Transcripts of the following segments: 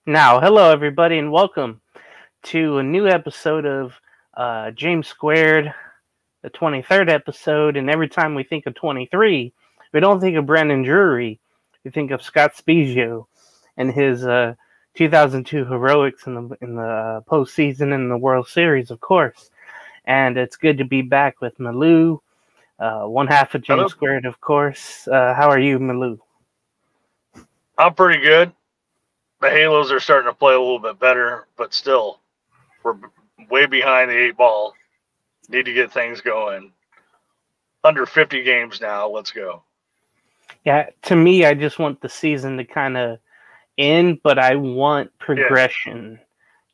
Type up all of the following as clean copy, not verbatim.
Now, hello everybody, and welcome to a new episode of James Squared, the 23rd episode. And every time we think of 23, we don't think of Brandon Drury. We think of Scott Spezio and his 2002 heroics in the postseason and the World Series, of course. And it's good to be back with Melau, one half of Hello. James Squared, of course. How are you, Melau? I'm pretty good. The Halos are starting to play a little bit better, but still, we're way behind the eight ball. Need to get things going. Under 50 games now. Let's go. Yeah, to me, I just want the season to kind of end, but I want Yeah. progression.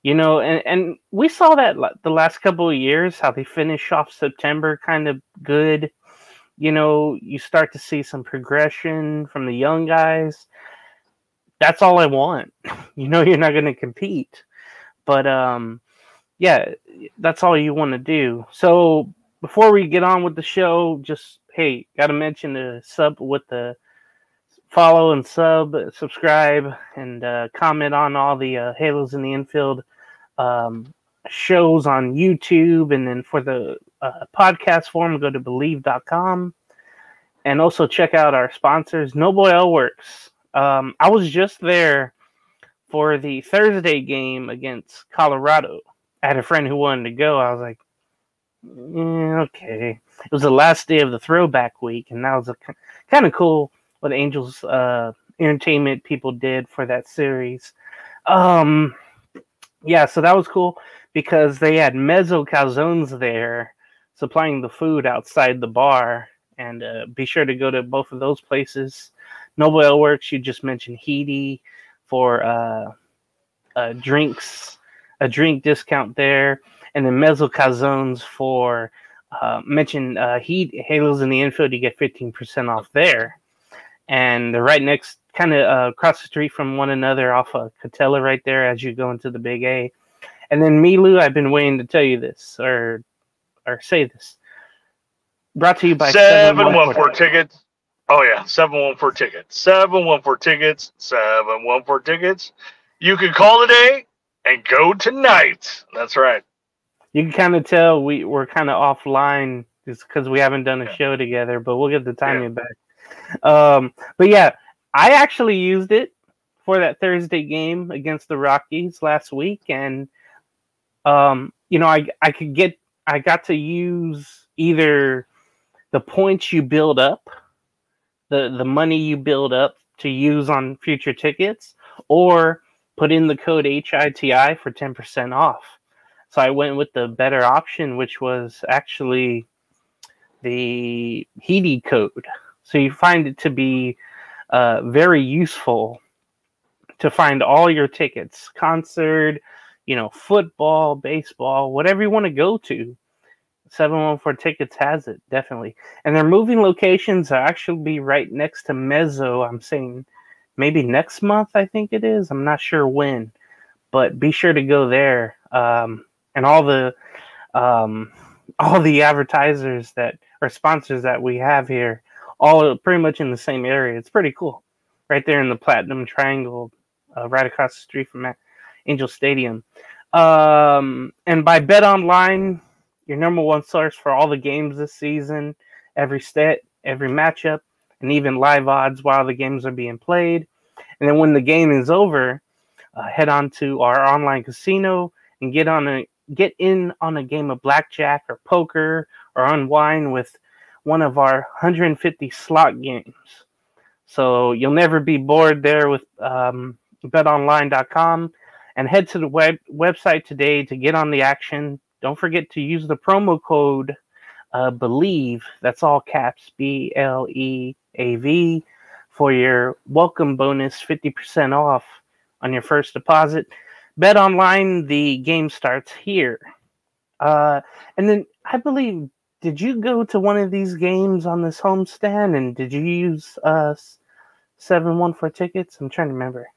And we saw that the last couple of years, how they finish off September kind of good. You start to see some progression from the young guys. That's all I want. You're not going to compete, but yeah, that's all you want to do. So before we get on with the show, just hey, got to mention the sub with the follow and subscribe, and comment on all the Halos in the Infield shows on YouTube. And then for the podcast form, go to believe.com. And also check out our sponsors, Noble Ale Works. I was just there for the Thursday game against Colorado. I had a friend who wanted to go. I was like, okay. It was the last day of the throwback week, and that was kind of cool what Angels entertainment people did for that series. Yeah, so that was cool because they had mezzo calzones there supplying the food outside the bar. And be sure to go to both of those places. Noble Ale Works, you just mentioned Heedy for drinks, a drink discount there. And then mezzo calzones for mention Halos in the Infield, you get 15% off there. And they're right next, kind of across the street from one another off of Catella right there as you go into the Big A. And then Melau, I've been waiting to tell you this or say this. Brought to you by 714 tickets. Oh, yeah. 714 tickets. 714 tickets. 714 tickets. You can call today and go tonight. That's right. You can kind of tell we're kind of offline just because we haven't done a show together, but we'll get the timing back. But yeah, I actually used it for that Thursday game against the Rockies last week, and I got to use either the points you build up, the money you build up to use on future tickets, or put in the code HITI for 10% off. So I went with the better option, which was actually the Heedy code. So you find it to be very useful to find all your tickets, concert, football, baseball, whatever you want to go to. 714 Tickets has it, definitely. And their moving locations are actually be right next to Mezzo. I'm saying maybe next month, I think it is. I'm not sure when. But be sure to go there. And all the advertisers that are sponsors that we have here, all pretty much in the same area. It's pretty cool. Right there in the Platinum Triangle, right across the street from Angel Stadium. And by Bet Online, your number one source for all the games this season, every stat, every matchup, and even live odds while the games are being played. And then when the game is over, head on to our online casino and get in on a game of blackjack or poker or unwind with one of our 150 slot games. So you'll never be bored there with betonline.com. And head to the website today to get on the action. Don't forget to use the promo code BELIEVE, that's all caps, BLEAV, for your welcome bonus, 50% off on your first deposit. Bet online, the game starts here. And then I believe, did you go to one of these games on this homestand, and did you use 714 tickets? I'm trying to remember.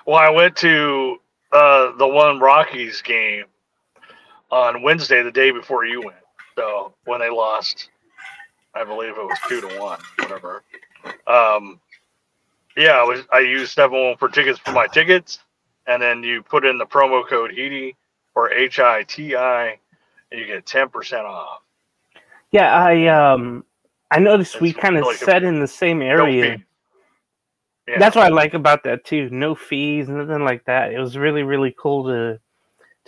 Well, I went to the one Rockies game on Wednesday, the day before you went. So when they lost, I believe it was 2-1, whatever. Yeah, I used 7-1 for tickets for my tickets, and then you put in the promo code HITI or HITI, and you get 10% off. Yeah, I noticed we kind of really sat in the same No area. fee. Yeah. That's what I like about that too. No fees, nothing like that. It was really, really cool to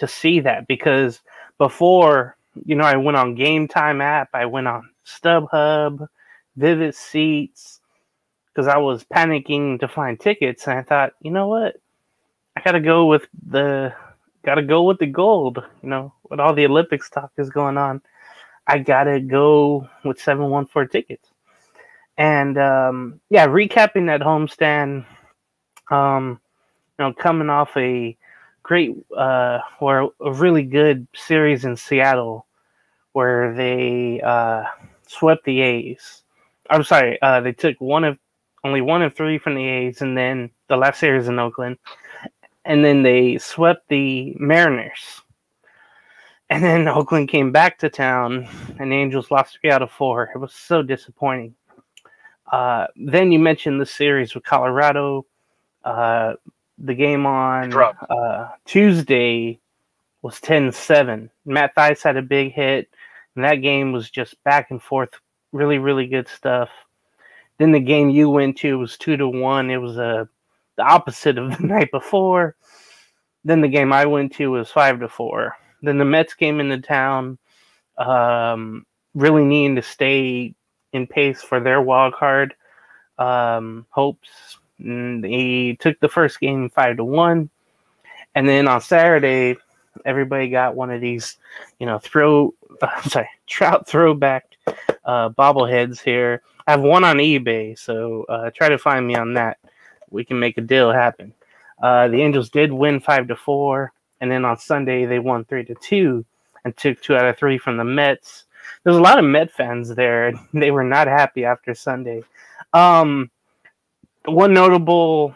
see that, because before, I went on Game Time app, I went on StubHub, Vivid Seats, because I was panicking to find tickets, and I thought, you know what, I gotta go with the gold. With all the Olympics talk is going on, I gotta go with 714 tickets. And yeah, recapping that homestand, coming off a great or a really good series in Seattle where they swept the A's. I'm sorry, they took only one of three from the A's, and then the last series in Oakland, and then they swept the Mariners. And then Oakland came back to town, and the Angels lost 3 out of 4. It was so disappointing. Then you mentioned the series with Colorado. The game on Tuesday was 10-7. Matt Theis had a big hit, and that game was just back and forth. Really, really good stuff. Then the game you went to was 2-1. It was the opposite of the night before. Then the game I went to was 5-4. Then the Mets came into town, really needing to stay in pace for their wild card hopes. And they took the first game 5-1, and then on Saturday, everybody got one of these, Trout throwback bobbleheads here. I have one on eBay, so try to find me on that. We can make a deal happen. The Angels did win 5-4, and then on Sunday they won 3-2 and took 2 out of 3 from the Mets. There's a lot of Met fans there, and they were not happy after Sunday. One notable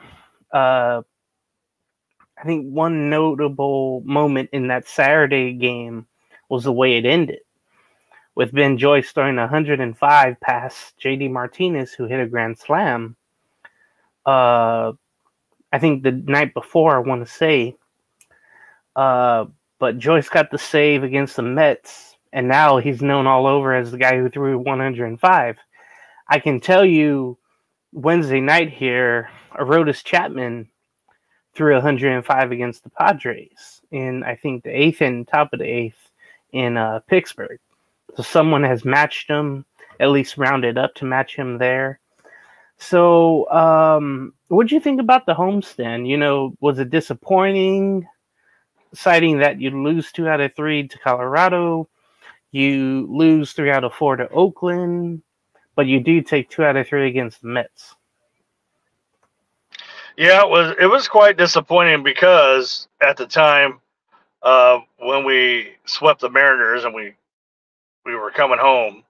moment in that Saturday game was the way it ended, with Ben Joyce throwing 105 past J.D. Martinez, who hit a grand slam. I think the night before, I want to say. But Joyce got the save against the Mets, and now he's known all over as the guy who threw 105. I can tell you, Wednesday night here, Aroldis Chapman threw 105 against the Padres in, I think, the 8th and top of the 8th in Pittsburgh. So someone has matched him, at least rounded up to match him there. So what do you think about the homestand? Was it disappointing, citing that you lose 2 out of 3 to Colorado, you lose 3 out of 4 to Oakland, but you do take 2 out of 3 against the Mets? Yeah, it was quite disappointing, because at the time when we swept the Mariners and we were coming home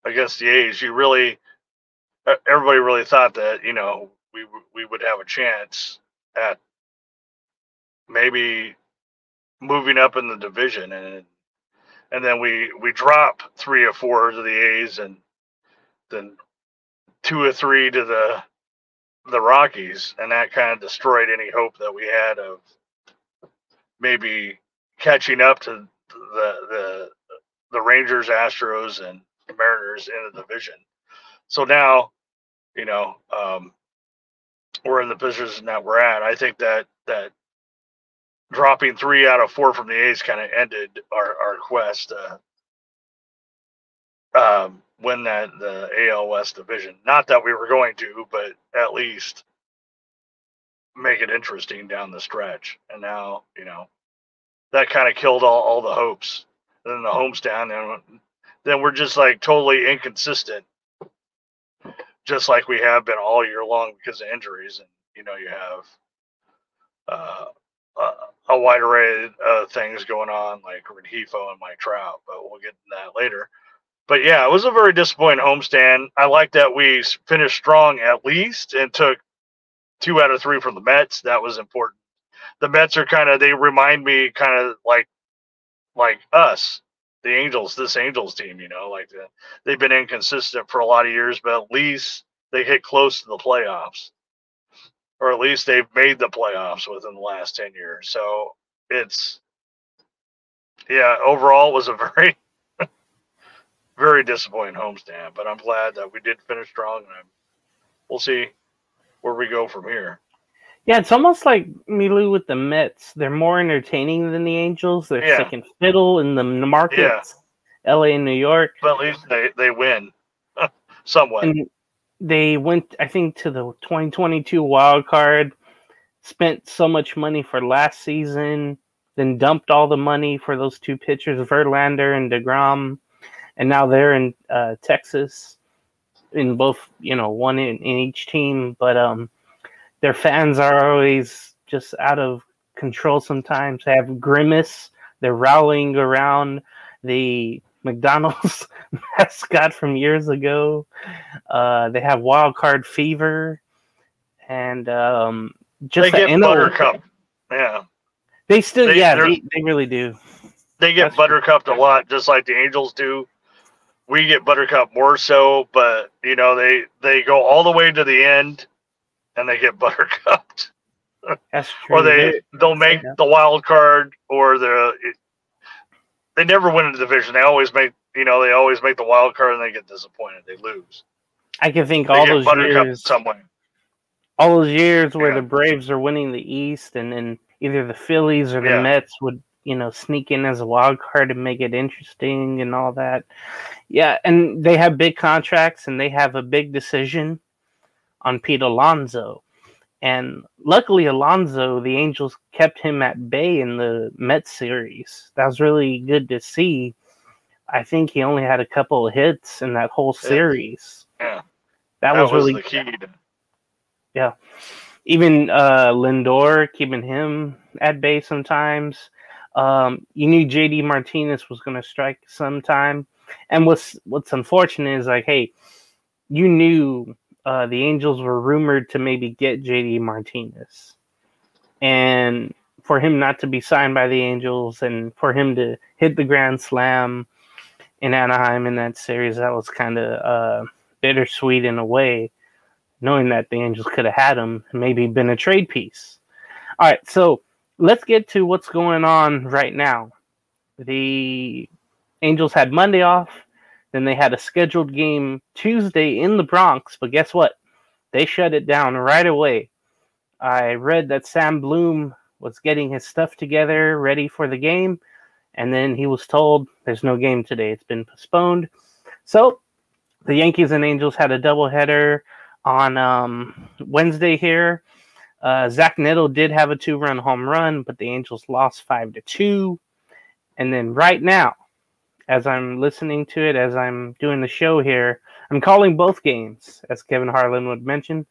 against the A's, everybody really thought that we would have a chance at maybe moving up in the division, and then we drop 3 or 4 to the A's, and then 2 or 3 to the Rockies, and that kind of destroyed any hope that we had of maybe catching up to the Rangers, Astros, and the Mariners in the division. So now, we're in the position that we're at. I think that dropping 3 out of 4 from the A's kind of ended our quest to win the AL West division. Not that we were going to, but at least make it interesting down the stretch. And now, that kind of killed all the hopes. And then the homestand, then we're just like totally inconsistent, just like we have been all year long because of injuries. And you have a wide array of things going on, like Rengifo and Mike Trout, but we'll get to that later. But yeah, it was a very disappointing homestand. I like that we finished strong at least and took 2 out of 3 from the Mets. That was important. The Mets are they remind me kind of like us, this Angels team, they've been inconsistent for a lot of years, but at least they get close to the playoffs, or at least they've made the playoffs within the last 10 years. So it's, overall it was a very, very disappointing homestand, but I'm glad that we did finish strong, and we'll see where we go from here. Yeah, it's almost like Melau with the Mets. They're more entertaining than the Angels. They're second fiddle in the markets, LA and New York. But at least they win somewhat. And they went, I think, to the 2022 wild card, spent so much money for last season, then dumped all the money for those two pitchers, Verlander and DeGrom, and now they're in Texas, in both, one in each team. But their fans are always just out of control sometimes. They have grimace. They're rallying around the McDonald's mascot from years ago. They have wild card fever, and just they get buttercup. Yeah, they still, they really do. They get buttercupped a lot, just like the Angels do. We get buttercup more so, but they go all the way to the end, and they get buttercupped. That's true. Or they'll make the wild card, or they never win a division. They always make the wild card, and they get disappointed. They lose. I can think all those years, all those years where the Braves are winning the East, and then either the Phillies or the Mets would sneak in as a wild card and make it interesting and all that. Yeah, and they have big contracts, and they have a big decision on Pete Alonso. And luckily, Alonso, the Angels kept him at bay in the Mets series. That was really good to see. I think he only had a couple of hits in that whole series. Yeah. That was really the key. Yeah. Even Lindor, keeping him at bay sometimes. You knew JD Martinez was going to strike sometime. And what's unfortunate is, like, hey, you knew the Angels were rumored to maybe get JD Martinez. And for him not to be signed by the Angels, and for him to hit the grand slam in Anaheim in that series, that was kind of bittersweet in a way, knowing that the Angels could have had him and maybe been a trade piece. All right, so let's get to what's going on right now. The Angels had Monday off. Then they had a scheduled game Tuesday in the Bronx, but guess what? They shut it down right away. I read that Sam Bloom was getting his stuff together, ready for the game, and then he was told there's no game today. It's been postponed. So the Yankees and Angels had a doubleheader on Wednesday here. Zach Neto did have a 2-run home run, but the Angels lost 5-2. And then right now, as I'm listening to it, as I'm doing the show here, I'm calling both games, as Kevin Harlan would mention.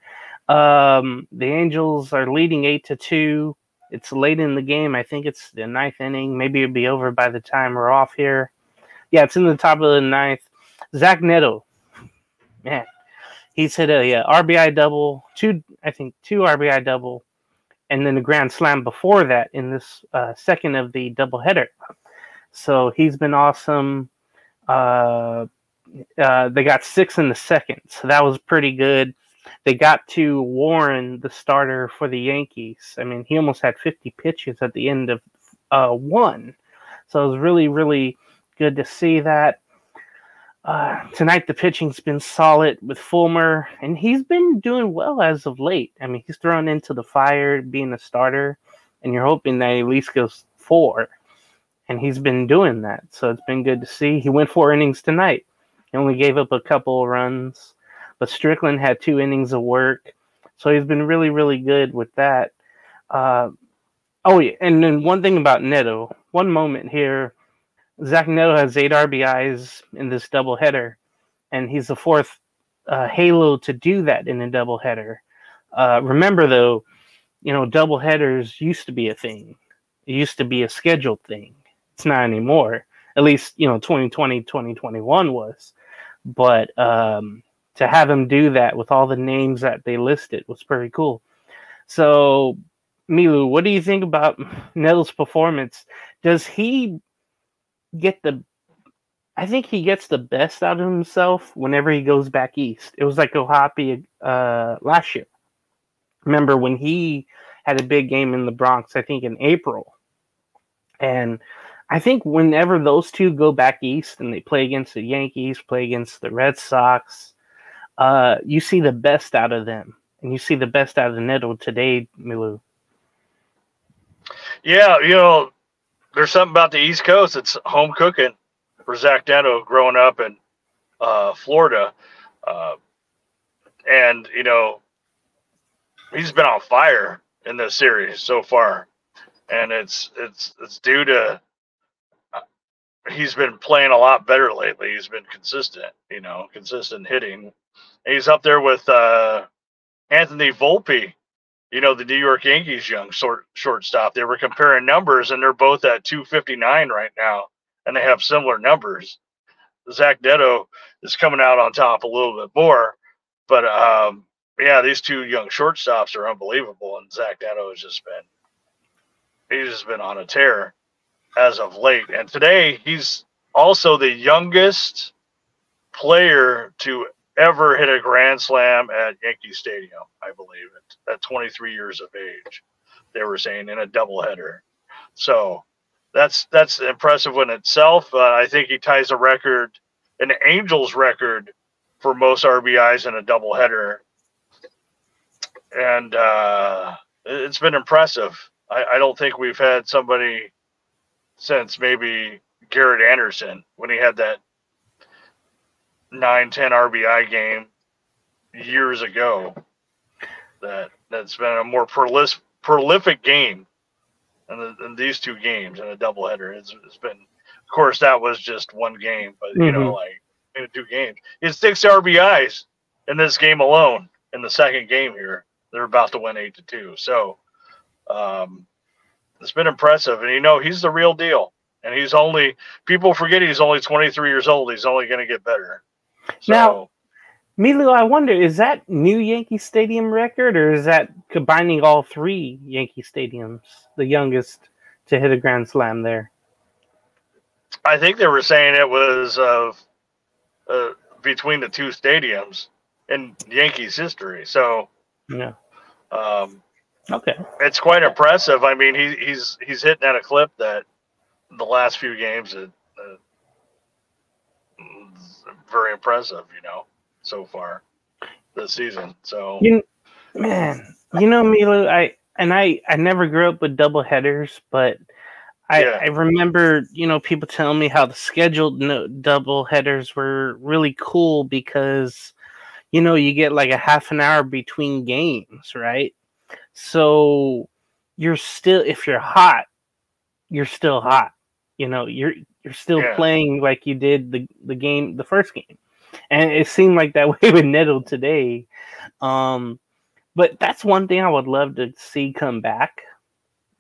The Angels are leading 8-2. It's late in the game. I think it's the ninth inning. Maybe it'll be over by the time we're off here. Yeah, it's in the top of the ninth. Zach Neto, man, he's hit a RBI double, two RBI double, and then a grand slam before that in this second of the doubleheader. So he's been awesome. They got 6 in the second, so that was pretty good. They got to Warren, the starter for the Yankees. I mean, he almost had 50 pitches at the end of one. So it was really, really good to see that. Tonight, the pitching's been solid with Fulmer, and he's been doing well as of late. I mean, he's thrown into the fire being a starter, and you're hoping that he at least goes 4. And he's been doing that, so it's been good to see. He went 4 innings tonight. He only gave up a couple of runs, but Strickland had 2 innings of work, so he's been really, really good with that. And then one thing about Neto, one moment here, Zach Neto has 8 RBIs in this doubleheader, and he's the 4th Halo to do that in a doubleheader. Remember, though, doubleheaders used to be a thing. It used to be a scheduled thing. It's not anymore. At least, 2020, 2021 was. But to have him do that with all the names that they listed was pretty cool. So, Melau, what do you think about Neto's performance? Does he get the I think he gets the best out of himself whenever he goes back east. It was like Ohapi last year. Remember when he had a big game in the Bronx, I think in April. And I think whenever those two go back east and they play against the Yankees, play against the Red Sox, you see the best out of them. And you see the best out of Neto today, Melau. Yeah, there's something about the East Coast. It's home cooking for Zach Neto growing up in Florida. And, he's been on fire in this series so far. And it's due to he's been playing a lot better lately. He's been consistent, consistent hitting. And he's up there with Anthony Volpe, the New York Yankees young shortstop. They were comparing numbers, and they're both at 259 right now, and they have similar numbers. Zach Neto is coming out on top a little bit more, but these two young shortstops are unbelievable, and Zach Neto has just been on a tear as of late. And today he's also the youngest player to ever hit a grand slam at Yankee Stadium, I believe, at 23 years of age, they were saying, in a doubleheader. So that's impressive in itself. I think he ties an Angels record for most RBIs in a doubleheader. And it's been impressive. I don't think we've had somebody since maybe Garrett Anderson when he had that 9-10 RBI game years ago. That's been a more prolific game than these two games in a doubleheader. It's been, of course, that was just one game, but like in 2 games, he had 6 RBIs in this game alone. In the second game here, they're about to win 8-2. So it's been impressive, and he's the real deal. And people forget he's only 23 years old. He's only going to get better. So, now, Melau, I wonder, is that new Yankee Stadium record, or is that combining all 3 Yankee Stadiums, the youngest to hit a grand slam there? I think they were saying it was between the 2 stadiums in Yankees history. So, yeah. Okay. It's quite impressive. I mean, he's hitting at a clip that the last few games is very impressive, so far this season. So, Melau, I never grew up with double headers, but I remember, people telling me how the scheduled double headers were really cool because, you get like a half an hour between games, right? So you're still, if you're hot, you're still hot. You're still playing like you did the first game. And it seemed like that way with Neto today. But that's one thing I would love to see come back.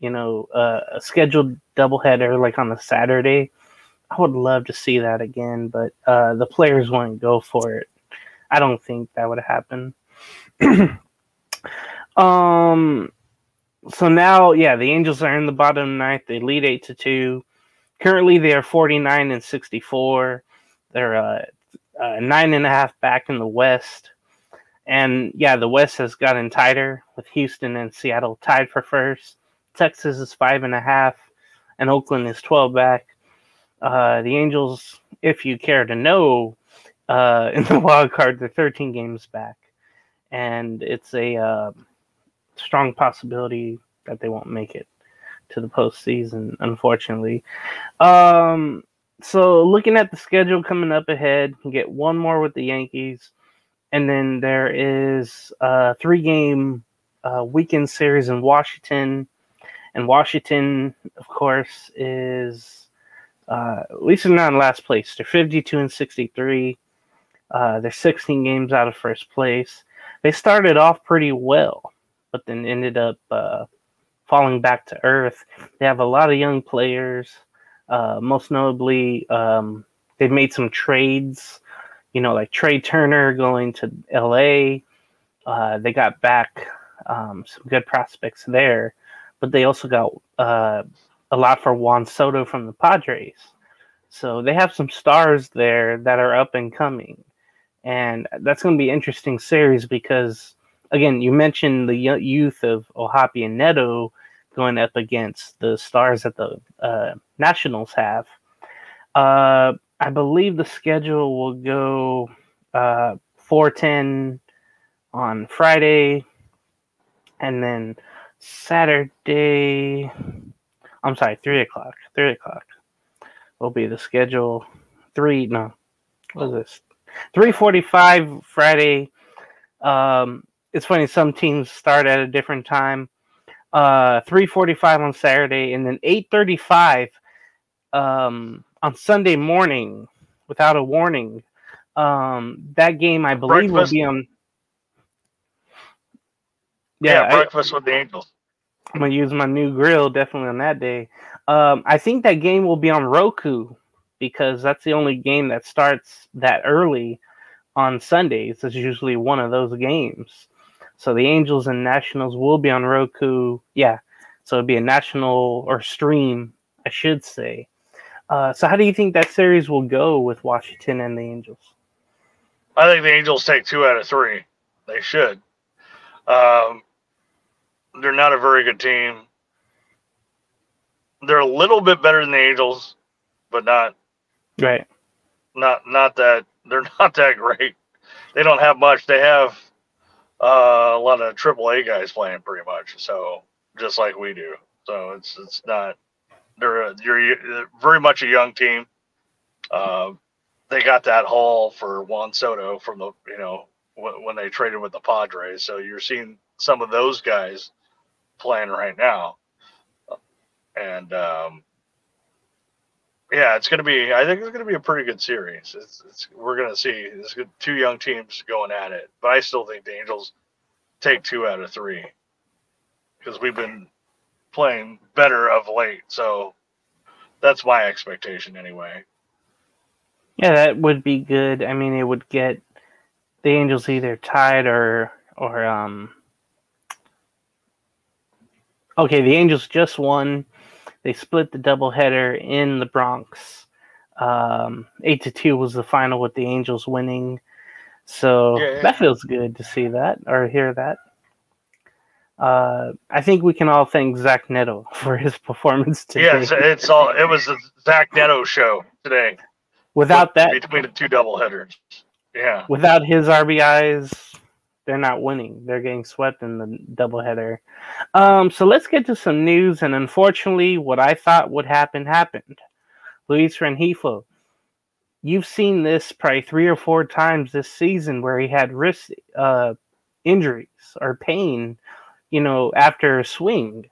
A scheduled doubleheader like on a Saturday. I would love to see that again, but the players won't go for it. I don't think that would happen. So now, the Angels are in the bottom 9th. They lead 8-2. Currently, they are 49-64. They're 9.5 back in the West. And the West has gotten tighter with Houston and Seattle tied for first. Texas is 5.5, and Oakland is 12 back. The Angels, if you care to know, in the wild card, they're 13 games back, and it's a strong possibility that they won't make it to the postseason, unfortunately. So looking at the schedule coming up ahead, you get one more with the Yankees, and then there is a 3-game weekend series in Washington. And Washington, of course, is at least they're not in last place. They're 52-63. They're 16 games out of first place. They started off pretty well, but then ended up falling back to earth. They have a lot of young players. Most notably, they've made some trades, like Trey Turner going to LA. They got back some good prospects there, but they also got a lot for Juan Soto from the Padres. So they have some stars there that are up and coming. And that's going to be an interesting series because, again, you mentioned the youth of Ohapi and Neto going up against the stars that the Nationals have. I believe the schedule will go 4:10 on Friday, and then Saturday. I'm sorry, 3:00. 3:00 will be the schedule. What is this? 3:45 Friday. It's funny, some teams start at a different time. 3:45 on Saturday, and then 8:35 on Sunday morning without a warning. That game, I believe, will be on. Yeah, breakfast with the Angels. I'm gonna use my new grill definitely on that day. I think that game will be on Roku because that's the only game that starts that early on Sundays. It's usually one of those games. So the Angels and Nationals will be on Roku. Yeah, so it'll be a national or stream, I should say. So how do you think that series will go with Washington and the Angels? I think the Angels take 2 out of 3. They should. They're not a very good team. They're a little bit better than the Angels, but not right. Not that they're not that great. They don't have much. They have a lot of AAA guys playing pretty much. So just like we do. So it's not. You're very much a young team. They got that haul for Juan Soto from the when they traded with the Padres. So you're seeing some of those guys playing right now, and yeah, it's gonna be. I think it's gonna be a pretty good series. We're gonna see. It's 2 young teams going at it, but I still think the Angels take 2 out of 3 because we've been playing better of late. So that's my expectation anyway. Yeah, that would be good. I mean, it would get the Angels either tied or okay, the Angels just won. They split the doubleheader in the Bronx. 8-2 was the final with the Angels winning. So that feels good to see that or hear that. I think we can all thank Zach Neto for his performance today. Yes, it was the Zach Neto show today. Without that, between the 2 doubleheaders. Yeah. Without his RBIs, they're not winning. They're getting swept in the doubleheader. So let's get to some news. And unfortunately, what I thought would happen happened. Luis Rengifo, you've seen this probably 3 or 4 times this season where he had wrist injuries or pain, after a swing.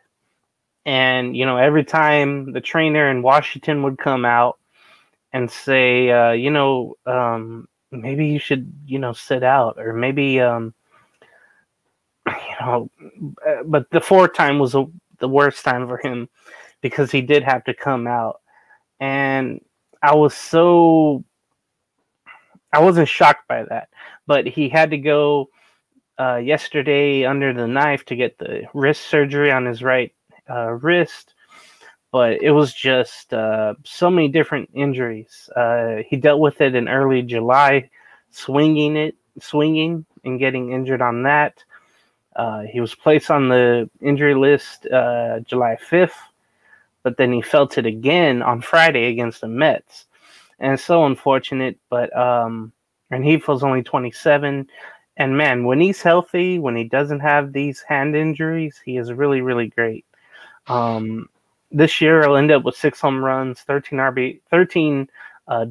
And, every time the trainer in Washington would come out and say, maybe you should, sit out, or maybe, but the 4th time was the worst time for him because he did have to come out. And I wasn't shocked by that, but he had to go yesterday under the knife to get the wrist surgery on his right wrist. But it was just so many different injuries. He dealt with it in early July, swinging and getting injured on that. He was placed on the injury list July 5th, but then he felt it again on Friday against the Mets. And it's so unfortunate, but Rengifo's only 27. And man, when he's healthy, when he doesn't have these hand injuries, he is really, really great. This year, he'll end up with 6 home runs, 13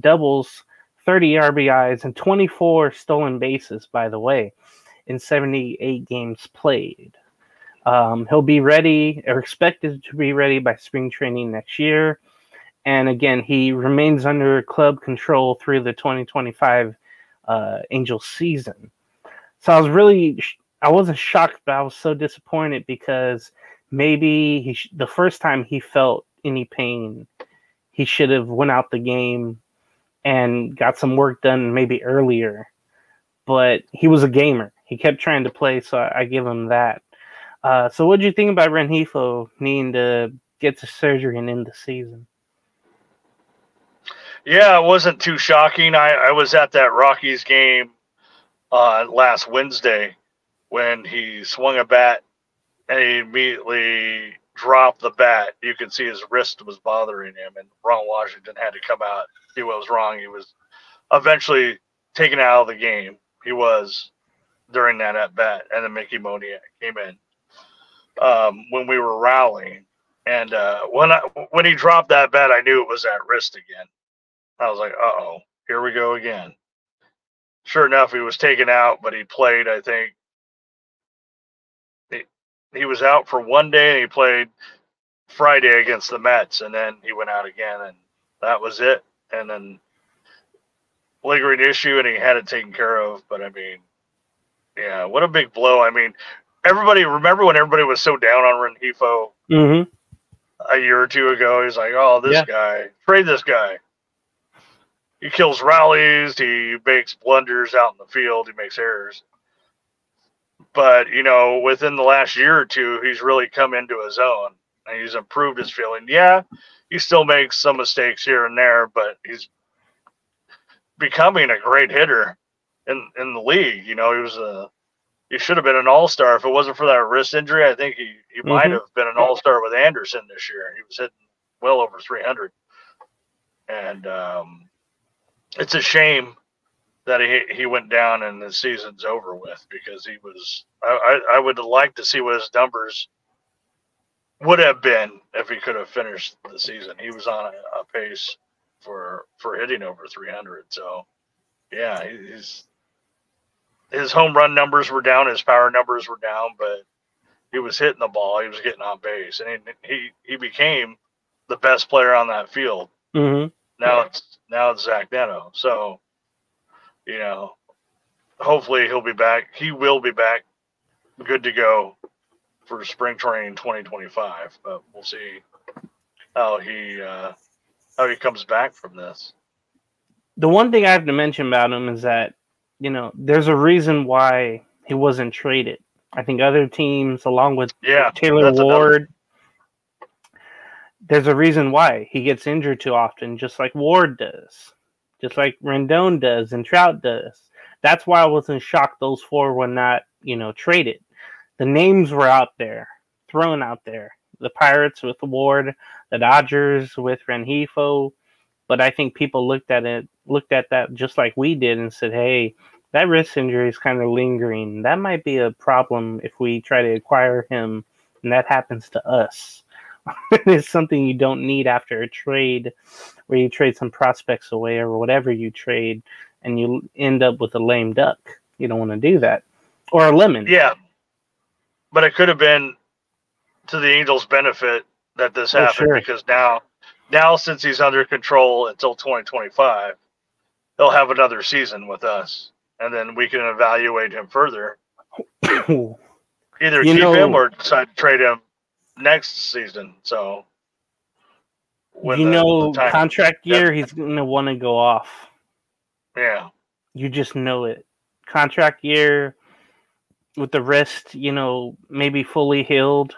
doubles, 30 RBIs, and 24 stolen bases, by the way, in 78 games played. He'll be ready, or expected to be ready by spring training next year. And again, he remains under club control through the 2025 Angels season. So I wasn't shocked, but I was so disappointed because maybe the first time he felt any pain, he should have went out the game and got some work done maybe earlier. But he was a gamer. He kept trying to play, so I give him that. So what did you think about Rengifo needing to get to surgery and end the season? Yeah, it wasn't too shocking. I was at that Rockies game last Wednesday when he swung a bat and he immediately dropped the bat. You could see his wrist was bothering him, and Ron Washington had to come out, see what was wrong. He was eventually taken out of the game. He was during that at bat, and then Mickey Moniak came in when we were rallying. And when he dropped that bat, I knew it was that wrist again. I was like, uh-oh, here we go again. Sure enough, he was taken out, but he played, I think. He was out for one day, and he played Friday against the Mets, and then he went out again, and that was it. And then lingering issue, and he had it taken care of. But, I mean, yeah, what a big blow. I mean, remember when everybody was so down on Rengifo a year or two ago? He's like, oh, this guy, trade this guy. He kills rallies. He makes blunders out in the field. He makes errors. But, within the last year or two, he's really come into his own. And he's improved his fielding. Yeah, he still makes some mistakes here and there, but he's becoming a great hitter in the league. He should have been an all-star. If it wasn't for that wrist injury, I think he might have been an all-star with Anderson this year. He was hitting well over 300. And it's a shame that he went down and the season's over with, because he was I would like to see what his numbers would have been if he could have finished the season. He was on a pace for hitting over 300. So yeah, his home run numbers were down, his power numbers were down, but he was hitting the ball, he was getting on base, and he became the best player on that field. Now it's Zach Neto. So, hopefully he'll be back. He will be back, good to go for spring training 2025. But we'll see how he comes back from this. The one thing I have to mention about him is that, there's a reason why he wasn't traded. I think other teams, along with Taylor Ward, there's a reason why he gets injured too often, just like Ward does, just like Rendon does and Trout does. That's why I wasn't shocked those four were not, traded. The names were out there, thrown out there. The Pirates with Ward, the Dodgers with Rengifo. But I think people looked at that just like we did and said, hey, that wrist injury is kind of lingering. That might be a problem if we try to acquire him and that happens to us. It's something you don't need after a trade where you trade some prospects away or whatever you trade and you end up with a lame duck. You don't want to do that. Or a lemon. Yeah. But it could have been to the Angels' benefit that this happened, because now since he's under control until 2025, he'll have another season with us, and then we can evaluate him further. Either keep him or decide to trade him next season. So, contract year, he's going to want to go off. Yeah. You just know it. Contract year with the wrist, maybe fully healed.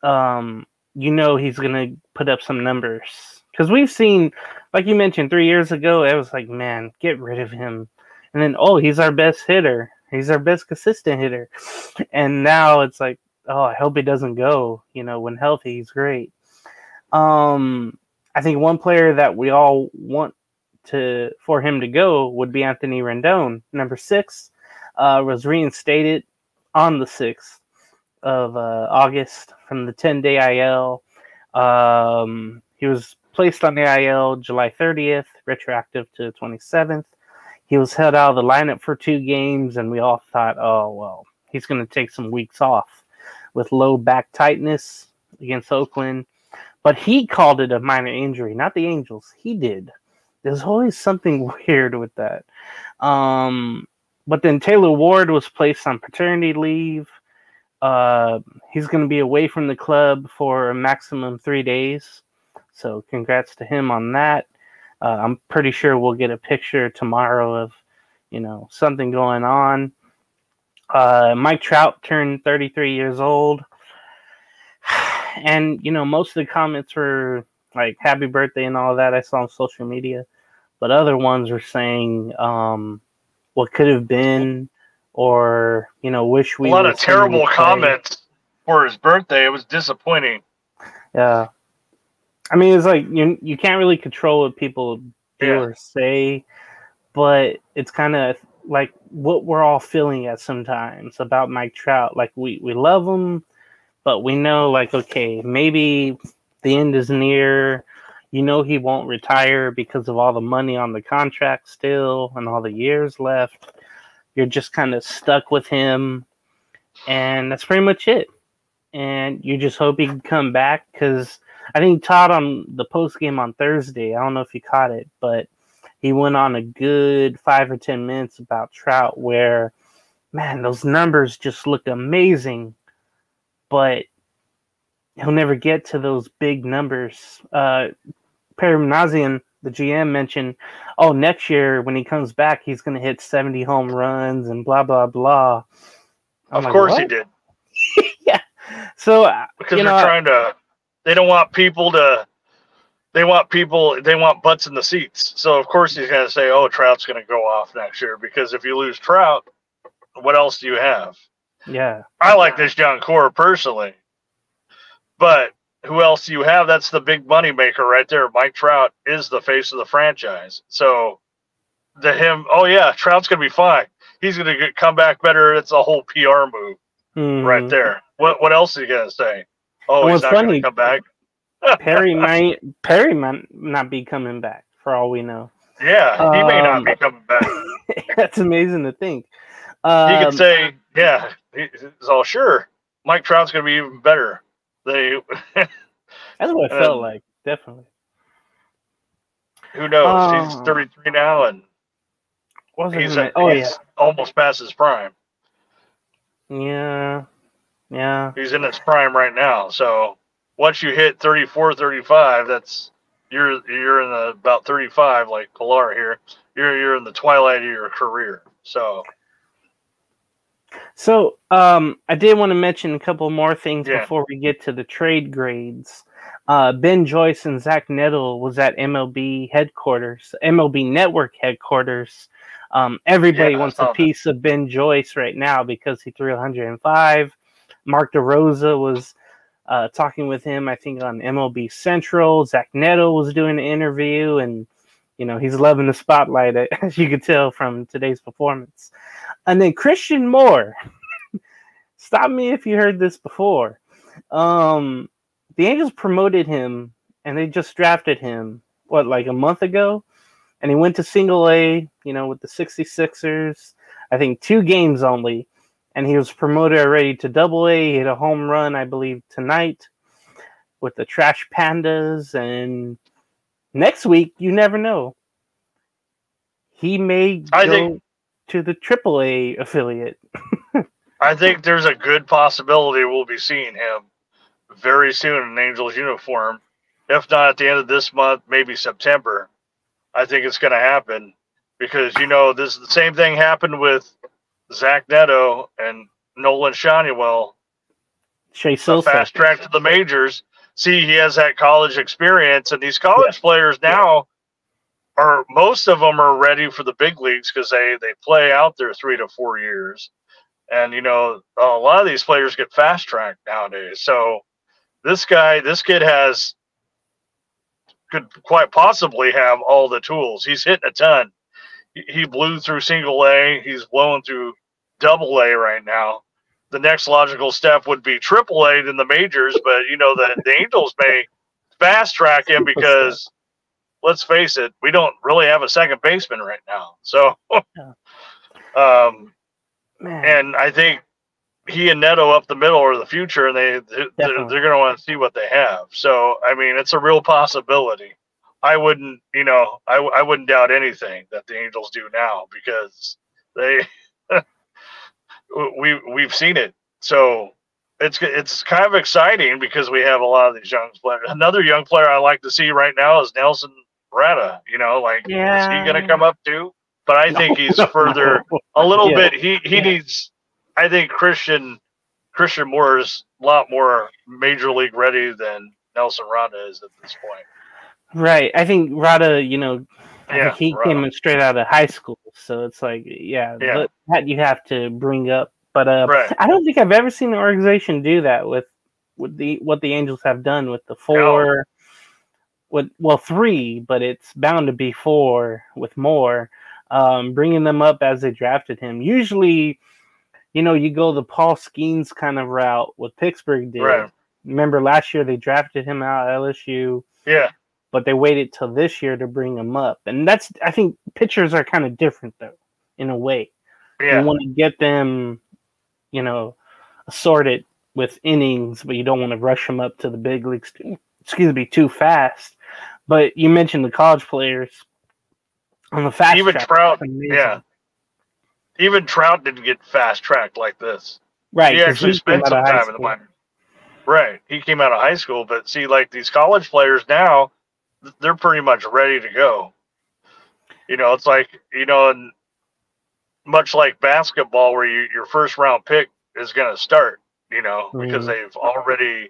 He's going to put up some numbers. Because we've seen, like you mentioned, 3 years ago, it was like, man, get rid of him. And then, he's our best hitter. He's our best consistent hitter. And now it's like, I hope he doesn't go. When healthy, he's great. I think one player that we all want for him to go would be Anthony Rendon. Number 6 was reinstated on the 6th of August from the 10-day IL. He was placed on the IL July 30th, retroactive to the 27th. He was held out of the lineup for 2 games, and we all thought, he's going to take some weeks off with low back tightness against Oakland. But he called it a minor injury, not the Angels. He did. There's always something weird with that. But then Taylor Ward was placed on paternity leave. He's going to be away from the club for a maximum 3 days. So congrats to him on that. I'm pretty sure we'll get a picture tomorrow of, something going on. Mike Trout turned 33 years old. And, most of the comments were like happy birthday and all that I saw on social media, but other ones were saying what could have been, or wish A we lot would of have seen you terrible play. comments for his birthday. It was disappointing. Yeah, I mean, it's like you can't really control what people do or say, but it's kind of like what we're all feeling at sometimes about Mike Trout. Like we love him, but we know, like, okay, maybe the end is near. He won't retire because of all the money on the contract still and all the years left. You're just kind of stuck with him, and that's pretty much it. And you just hope he can come back, because I think Todd on the post game on Thursday, I don't know if you caught it, but he went on a good 5 or 10 minutes about Trout where, man, those numbers just look amazing, but he'll never get to those big numbers. Paramnazian, the GM, mentioned, next year when he comes back, he's going to hit 70 home runs and blah, blah, blah. Of course he did. Yeah. So, because they're trying to, they don't want people to, they want butts in the seats. So, of course, he's going to say, Trout's going to go off next year, because if you lose Trout, what else do you have? Yeah. I like this young core personally. But who else do you have? That's the big money maker right there. Mike Trout is the face of the franchise. So, Trout's going to be fine. He's going to come back better. It's a whole PR move right there. What else is he going to say? He's not going to come back. Perry might not be coming back for all we know. Yeah, he may not be coming back. That's amazing to think. He could say, he's all sure. Mike Trout's going to be even better. That's what it felt like, definitely. Who knows? He's 33 now, and he's almost past his prime. Yeah. He's in his prime right now. So once you hit 34, 35, that's you're in the about 35, like Pilar here. You're in the twilight of your career. So I did want to mention a couple more things before we get to the trade grades. Ben Joyce and Zach Neto was at MLB Network headquarters. Everybody wants a piece of Ben Joyce right now because he threw 105. Mark DeRosa was talking with him, I think, on MLB Central. Zach Neto was doing an interview, and he's loving the spotlight, as you could tell from today's performance. And then Christian Moore. Stop me if you heard this before. The Angels promoted him, and they just drafted him, like a month ago? And he went to single A, with the 66ers, I think 2 games only. And he was promoted already to double A. He hit a home run, I believe, tonight with the Trash Pandas. And next week, you never know. He may go to the triple A affiliate. I think there's a good possibility we'll be seeing him very soon in an Angels uniform. If not at the end of this month, maybe September. I think it's going to happen because, this the same thing happened with Zach Neto and Nolan Schanuel. Fast track to the majors. See, he has that college experience, and these college players now most of them are ready for the big leagues because they play out their 3 to 4 years. And, a lot of these players get fast tracked nowadays. So this kid could quite possibly have all the tools. He's hitting a ton. He blew through single A. He's blowing through double A right now. The next logical step would be triple A in the majors, but the Angels may fast track him because, let's face it, we don't really have a second baseman right now. So, and I think he and Neto up the middle are the future, and they're going to want to see what they have. So, I mean, it's a real possibility. I wouldn't doubt anything that the Angels do now because we've seen it. So it's kind of exciting because we have a lot of these young players. Another young player I like to see right now is Nelson Rata. Is he going to come up too? But I think he's further a little bit. He needs. I think Christian Moore is a lot more major league ready than Nelson Rata is at this point. Right. I think Rada, I think Yeah, he right. came in straight out of high school, so it's like, yeah, Yeah. that you have to bring up. But Right. I don't think I've ever seen an organization do that with what the Angels have done with the No. four, three, but it's bound to be four with more, bringing them up as they drafted him. Usually, you go the Paul Skeens kind of route, what Pittsburgh did. Right. Remember last year they drafted him out at LSU. Yeah. But they waited till this year to bring him up. And I think pitchers are kind of different, though, in a way. Yeah. You want to get them, assorted with innings, but you don't want to rush them up to the big leagues, too fast. But you mentioned the college players on the fast Even track. Trout, yeah. Even Trout didn't get fast tracked like this. Right. He actually spent some time in the minors. Right. He came out of high school, but see, like these college players now, they're pretty much ready to go. It's like, and much like basketball where your first round pick is going to start, because they've already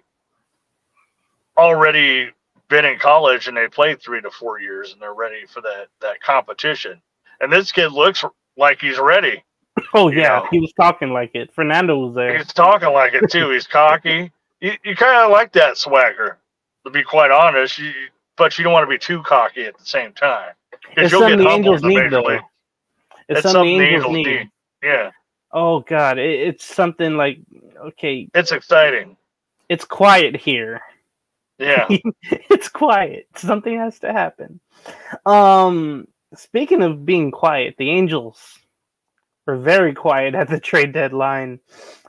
been in college and they played 3 to 4 years and they're ready for that competition. And this kid looks like he's ready. Oh, yeah. He was talking like it. Fernando was there. He's talking like it, too. He's cocky. You kind of like that swagger, to be quite honest. But you don't want to be too cocky at the same time. Because you'll get humbled in the major league. It's something the Angels need. Yeah. Oh, God. It's something like, okay. It's exciting. It's quiet here. Yeah. It's quiet. Something has to happen. Speaking of being quiet, the Angels were very quiet at the trade deadline,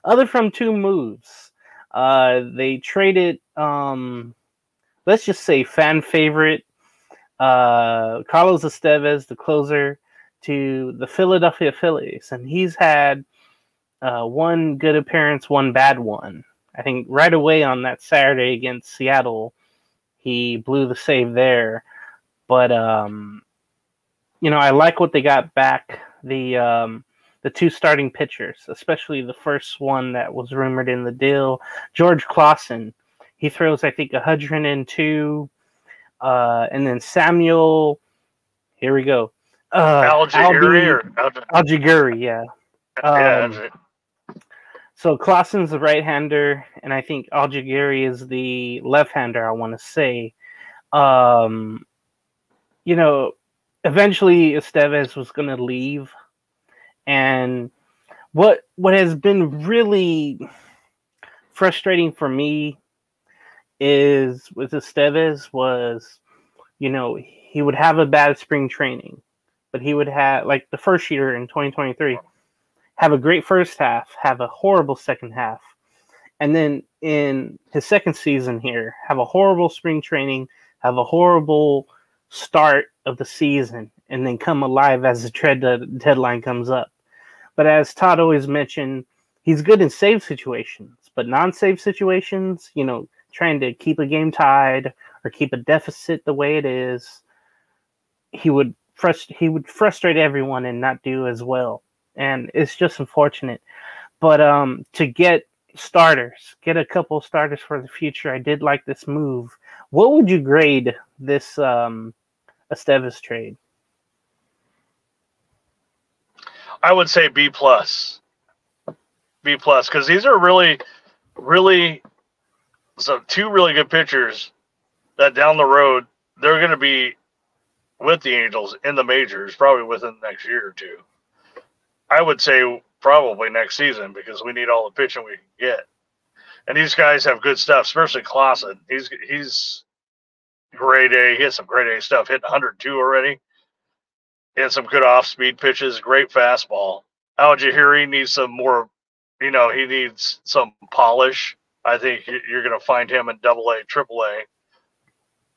other from 2 moves. They traded, let's just say, fan favorite Carlos Estevez, the closer, to the Philadelphia Phillies, and he's had 1 good appearance, 1 bad one. I think right away on that Saturday against Seattle, he blew the save there. But I like what they got back. The 2 starting pitchers, especially the first one that was rumored in the deal, George Clausen. He throws, I think, 102. And then Samuel, here we go. Algiguri, yeah. So Clausen's the right-hander, and I think Algiguri is the left-hander, I want to say. Eventually Estevez was going to leave. And what has been really frustrating for me is with Estevez was, he would have a bad spring training, but he would have, like the first year in 2023, have a great first half, have a horrible second half. And then in his second season here, have a horrible spring training, have a horrible start of the season, and then come alive as the trade deadline comes up. But as Todd always mentioned, he's good in save situations, but non-save situations, trying to keep a game tied or keep a deficit the way it is, he would frustrate everyone and not do as well. And it's just unfortunate. But to get a couple of starters for the future, I did like this move. What would you grade this Estevez trade? I would say B+. B+, because these are really, really, 2 really good pitchers that down the road, they're going to be with the Angels in the majors, probably within the next year or 2. I would say probably next season, because we need all the pitching we can get. And these guys have good stuff, especially Clausen. He's grade A. He has some grade A stuff, hitting 102 already. He had some good off-speed pitches, great fastball. Algiguri needs some more, he needs some polish. I think you're going to find him in AA, AAA,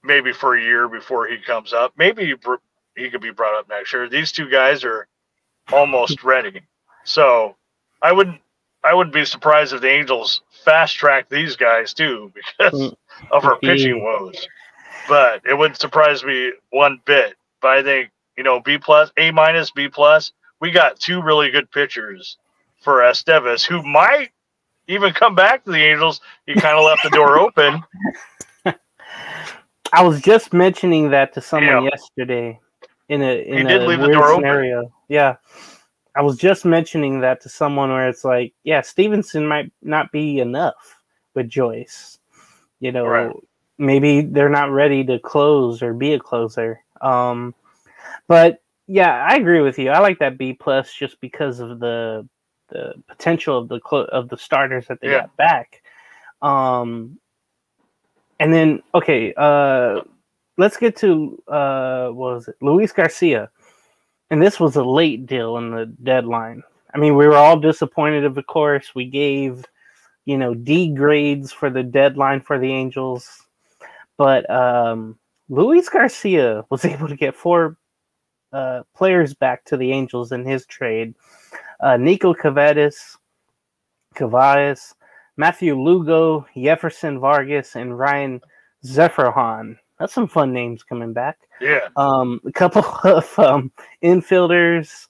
maybe for a year before he comes up. Maybe he could be brought up next year. These 2 guys are almost ready. So I wouldn't be surprised if the Angels fast-track these guys, too, because of our pitching woes. But it wouldn't surprise me one bit. But I think, B+, A-, B+, we got 2 really good pitchers for Estevez, who might even come back to the Angels. He kind of left the door open. I was just mentioning that to someone yesterday in a weird scenario. Open. Yeah. I was just mentioning that to someone where it's like, yeah, Stevenson might not be enough with Joyce. You know, right. Maybe they're not ready to close or be a closer. But yeah, I agree with you. I like that B+ just because of the potential of the starters that they got back. And then okay, let's get to what was it? Luis Garcia. And this was a late deal in the deadline. I mean, we were all disappointed, of course. We gave, D grades for the deadline for the Angels. But Luis Garcia was able to get 4 players back to the Angels in his trade. Nico Cavades, Matthew Lugo, Jefferson Vargas, and Ryan Zephyrhan. That's some fun names coming back. Yeah. A couple of infielders,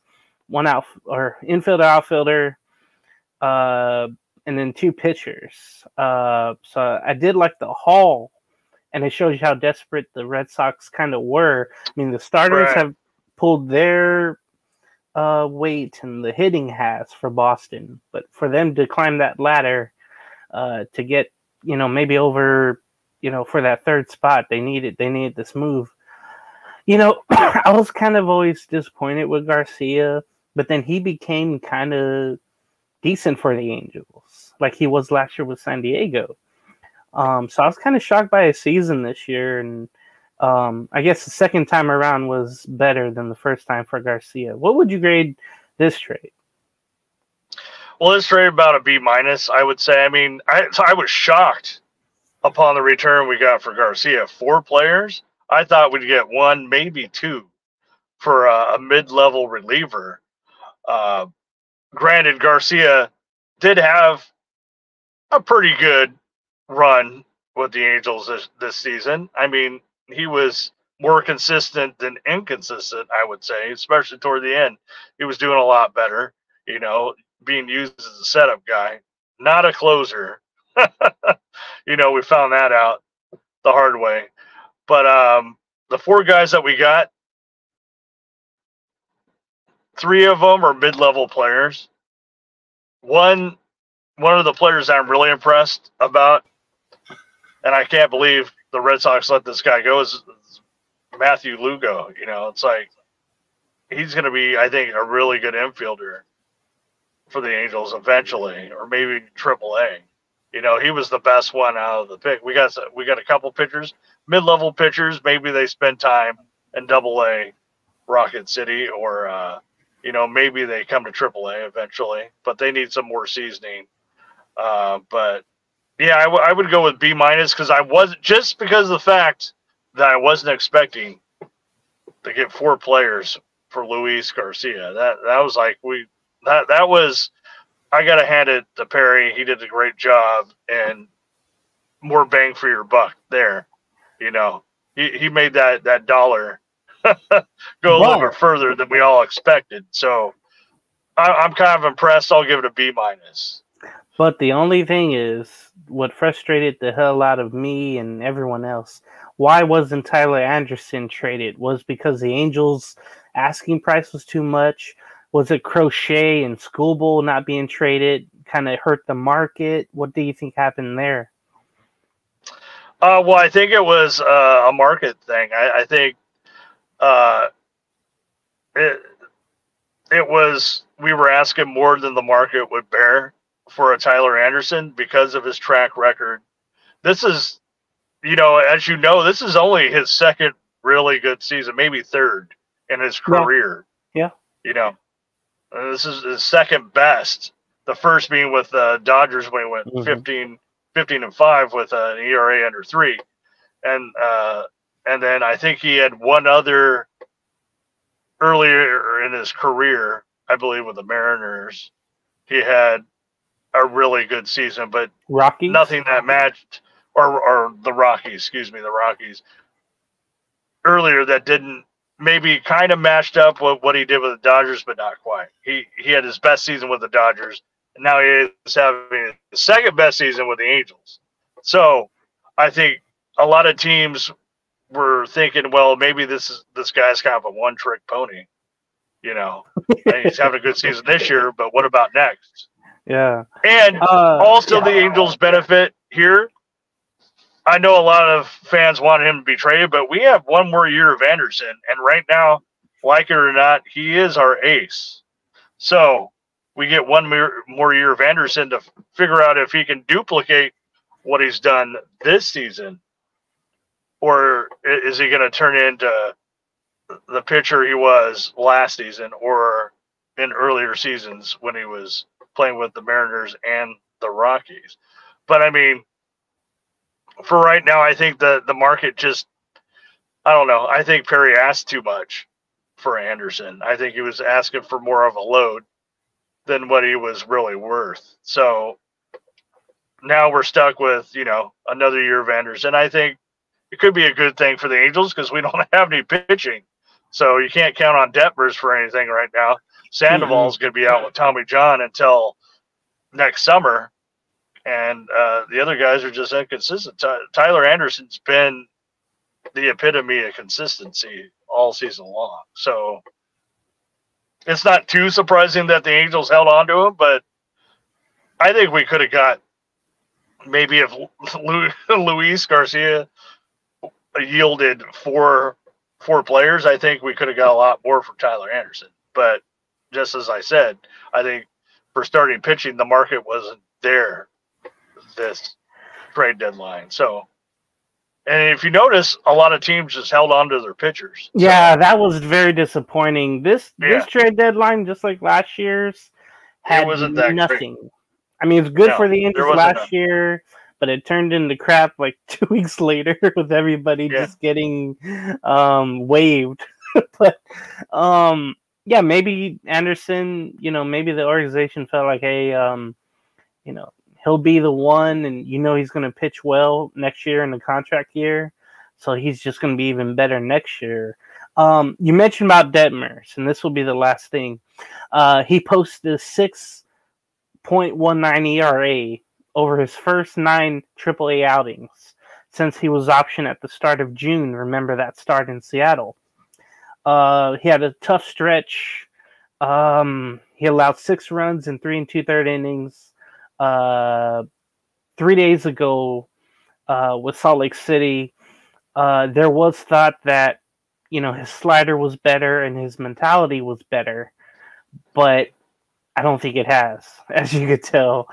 infielder, outfielder, and then 2 pitchers. So I did like the haul, and it shows you how desperate the Red Sox kind of were. I mean, the starters have pulled their weight, and the hitting has for Boston, but for them to climb that ladder to get maybe over for that 3rd spot, they needed this move. I was kind of always disappointed with Garcia, but then he became kind of decent for the Angels, like he was last year with San Diego. So I was kind of shocked by his season this year, and I guess the second time around was better than the first time for Garcia. What would you grade this trade? Well, this trade about a B-, I would say. I mean, I was shocked upon the return we got for Garcia. 4 players. I thought we'd get 1, maybe 2 for a mid-level reliever. Granted, Garcia did have a pretty good run with the Angels this season. I mean, he was more consistent than inconsistent, I would say, especially toward the end. He was doing a lot better, being used as a setup guy, not a closer. We found that out the hard way. But the 4 guys that we got, 3 of them are mid-level players. One of the players I'm really impressed about, and I can't believe the Red Sox let this guy go, is Matthew Lugo. It's like he's going to be, I think, a really good infielder for the Angels eventually, or maybe AAA. He was the best one out of the pick. We got a couple pitchers, mid-level pitchers. Maybe they spend time in AA Rocket City, or maybe they come to AAA eventually. But they need some more seasoning. But yeah, I would go with B- because I wasn't, just because of the fact that I wasn't expecting to get 4 players for Luis Garcia. That was like that was. I got to hand it to Perry. He did a great job, and more bang for your buck there. He made that dollar go a little bit further than we all expected. So I'm kind of impressed. I'll give it a B-. But the only thing is, what frustrated the hell out of me and everyone else, why wasn't Tyler Anderson traded? Was because the Angels' asking price was too much? Was it Crochet and Schoolbowl not being traded kind of hurt the market? What do you think happened there? Well, I think it was a market thing. I think it was, we were asking more than the market would bear for a Tyler Anderson because of his track record. This is, as this is only his 2nd really good season, maybe 3rd in his career. Yeah. This is his 2nd best. The first being with the Dodgers when he went 15-5 with an ERA under 3, and then I think he had one other earlier in his career, I believe, with the Mariners. He had a really good season, but Rockies? Nothing that matched, or the Rockies, the Rockies earlier that didn't. Maybe kind of matched up with what he did with the Dodgers, but not quite. He had his best season with the Dodgers, and now he is having his 2nd best season with the Angels. So I think a lot of teams were thinking, well, maybe this guy's kind of a one-trick pony. And he's having a good season this year, but what about next? Yeah. And also the Angels benefit here. I know a lot of fans want him to be traded, but we have one more year of Anderson, and right now, like it or not, he is our ace. So we get one more year of Anderson to figure out if he can duplicate what he's done this season, or is he going to turn into the pitcher he was last season or in earlier seasons when he was playing with the Mariners and the Rockies. But I mean, for right now, I think the market just, I don't know. I think Perry asked too much for Anderson. I think he was asking for more of a load than what he was really worth. So now we're stuck with, another year of Anderson. I think it could be a good thing for the Angels because we don't have any pitching. So you can't count on Detmers for anything right now. Sandoval's going to be out with Tommy John until next summer. And the other guys are just inconsistent. Tyler Anderson's been the epitome of consistency all season long. So it's not too surprising that the Angels held on to him, but I think we could have got maybe if Luis Garcia yielded four players, I think we could have got a lot more from Tyler Anderson. But just as I said, I think for starting pitching, the market wasn't there this trade deadline. So, and if you notice, a lot of teams just held on to their pitchers. Yeah, that was very disappointing. This trade deadline, just like last year's, had nothing. Great. I mean, it's good for the Angels last year, but it turned into crap like 2 weeks later with everybody just getting waived. But maybe Anderson, maybe the organization felt like, hey, he'll be the one, and he's going to pitch well next year in the contract year, so he's just going to be even better next year. You mentioned about Detmers, and this will be the last thing. He posted a 6.19 ERA over his first 9 AAA outings since he was optioned at the start of June. Remember that start in Seattle. He had a tough stretch. He allowed 6 runs in 3 2/3 innings. 3 days ago with Salt Lake City, there was thought that his slider was better and his mentality was better, but I don't think it has. As you could tell,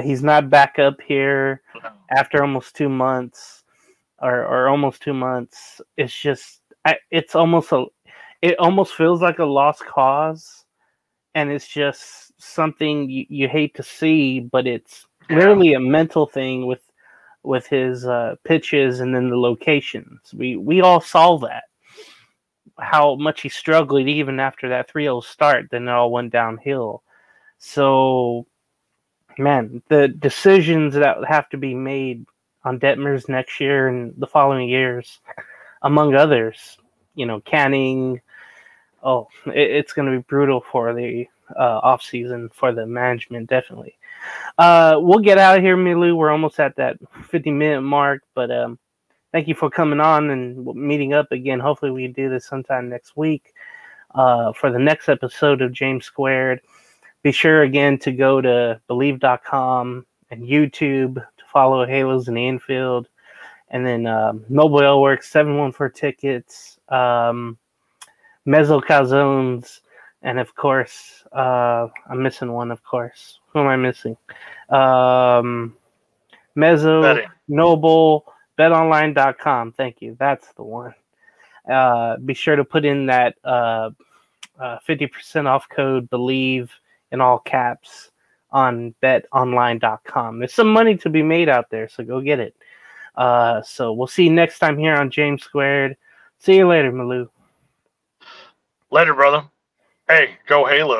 he's not back up here after almost 2 months, or almost 2 months. It's just it almost feels like a lost cause, and it's just something you hate to see, but it's literally a mental thing with his pitches and then the locations. We all saw that, how much he struggled even after that 3-0 start. Then it all went downhill. So, man, the decisions that have to be made on Detmers next year and the following years, among others, Canning. Oh, it's going to be brutal for the off season for the management, definitely. We'll get out of here, Melau. We're almost at that 50-minute mark, but thank you for coming on and meeting up again. Hopefully we can do this sometime next week for the next episode of James Squared. Be sure again to go to Believe.com and YouTube to follow Halos in the Infield, and then Mobile Ale Works, 714 Tickets, Mezzo Calzones, and of course, I'm missing one, of course. Who am I missing? Mezzo, Betting. Noble, BetOnline.com. Thank you. That's the one. Be sure to put in that 50% off code BELIEVE in all caps on BetOnline.com. There's some money to be made out there, so go get it. So we'll see you next time here on James Squared. See you later, Melau. Later, brother. Hey, go Halo.